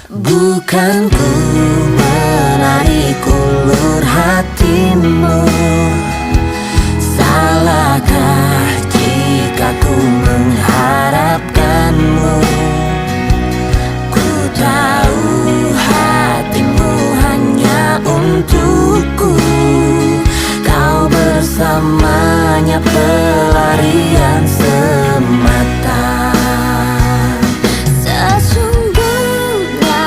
Bukan ku menarik ulur hatimu. Salahkah jika ku mengharapkanmu? Ku tahu hatimu hanya untukku. Kau bersamanya pelarian semata.